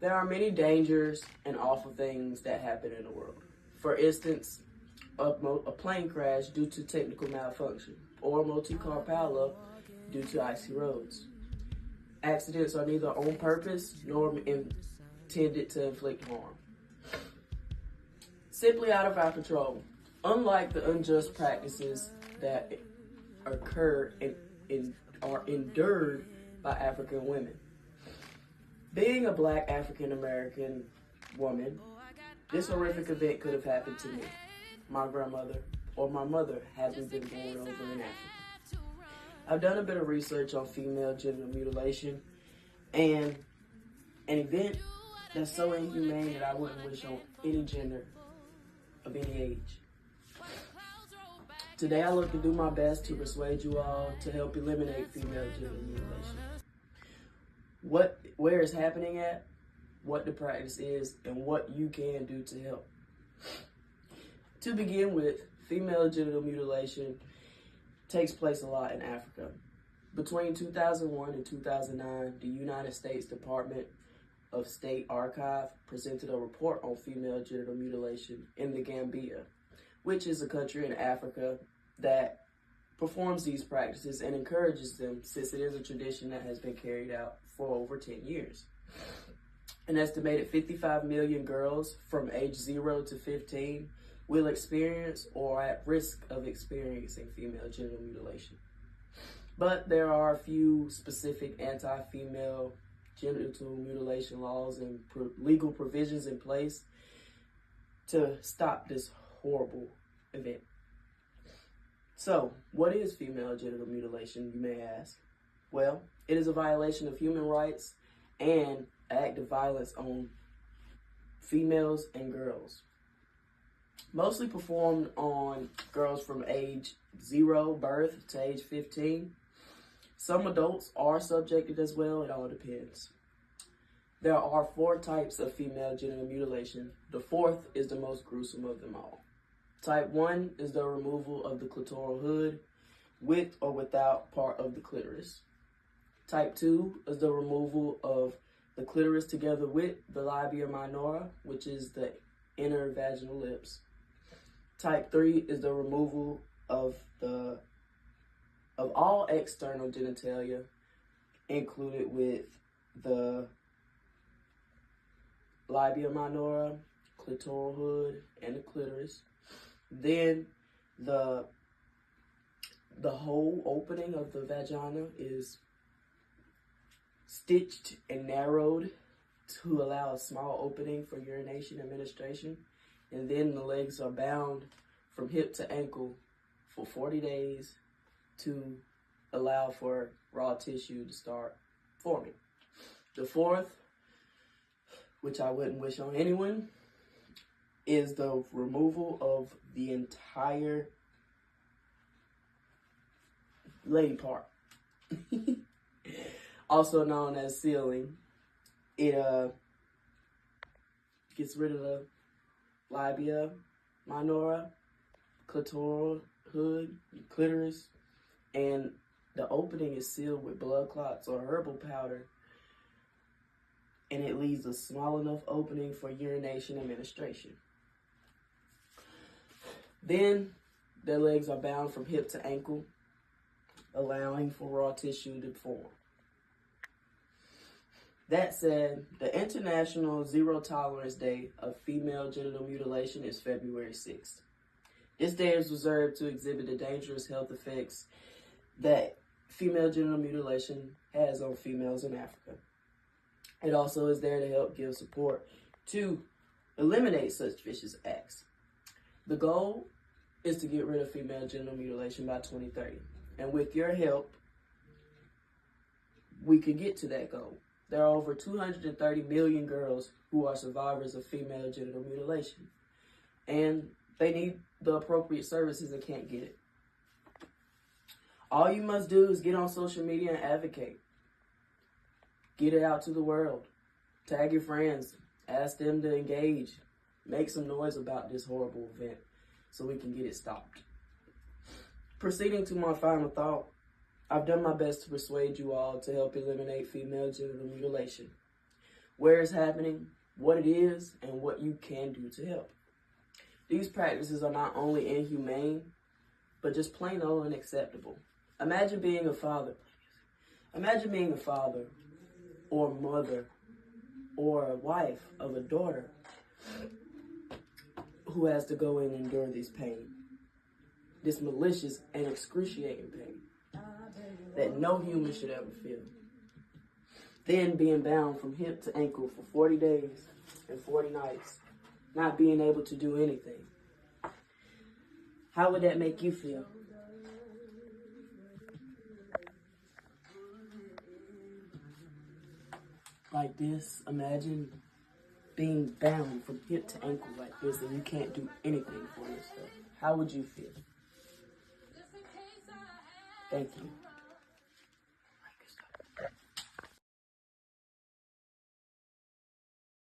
There are many dangers and awful things that happen in the world. For instance, a plane crash due to technical malfunction, or a multi-car pileup due to icy roads. Accidents are neither on purpose nor intended to inflict harm. Simply out of our control. Unlike the unjust practices that occur and are endured by African women. Being a black African American woman, this horrific event could have happened to me, my grandmother, or my mother having been born over in Africa. I've done a bit of research on female genital mutilation and an event that's so inhumane that I wouldn't wish on any gender of any age. Today I look to do my best to persuade you all to help eliminate female genital mutilation. Where it's happening at, what the practice is, and what you can do to help. To begin with, female genital mutilation takes place a lot in Africa. Between 2001 and 2009, the United States Department of State Archive presented a report on female genital mutilation in the Gambia, which is a country in Africa that performs these practices and encourages them, since it is a tradition that has been carried out for over 10 years. An estimated 55 million girls from age 0 to 15 will experience or are at risk of experiencing female genital mutilation. But there are a few specific anti-female genital mutilation laws and legal provisions in place to stop this horrible event. So, what is female genital mutilation, you may ask? Well, it is a violation of human rights and an act of violence on females and girls. Mostly performed on girls from age 0 birth to age 15. Some adults are subjected as well, it all depends. There are 4 types of female genital mutilation. The 4th is the most gruesome of them all. Type 1 is the removal of the clitoral hood with or without part of the clitoris. Type 2 is the removal of the clitoris together with the labia minora, which is the inner vaginal lips. Type 3 is the removal of all external genitalia, included with the labia minora, clitoral hood, and the clitoris. Then the whole opening of the vagina is stitched and narrowed to allow a small opening for urination administration. And then the legs are bound from hip to ankle for 40 days to allow for raw tissue to start forming. The 4th, which I wouldn't wish on anyone, is the removal of the entire lady part. Also known as sealing. It gets rid of the labia minora, clitoral hood, clitoris, and the opening is sealed with blood clots or herbal powder, and it leaves a small enough opening for urination administration. Then their legs are bound from hip to ankle, allowing for raw tissue to form. That said, the International Zero Tolerance Day of Female Genital Mutilation is February 6th. This day is reserved to exhibit the dangerous health effects that female genital mutilation has on females in Africa. It also is there to help give support to eliminate such vicious acts. The goal is to get rid of female genital mutilation by 2030. And with your help, we can get to that goal. There are over 230 million girls who are survivors of female genital mutilation, and they need the appropriate services and can't get it. All you must do is get on social media and advocate. Get it out to the world. Tag your friends. Ask them to engage. Make some noise about this horrible event so we can get it stopped. Proceeding to my final thought, I've done my best to persuade you all to help eliminate female genital mutilation. where it's happening, what it is, and what you can do to help. These practices are not only inhumane, but just plain old unacceptable. Imagine being a father. Imagine being a father or mother or a wife of a daughter who has to go and endure this pain, this malicious and excruciating pain that no human should ever feel. Then being bound from hip to ankle for 40 days and 40 nights, not being able to do anything. How would that make you feel? Like this, imagine being bound from hip to ankle like this and you can't do anything for yourself. How would you feel? Thank you.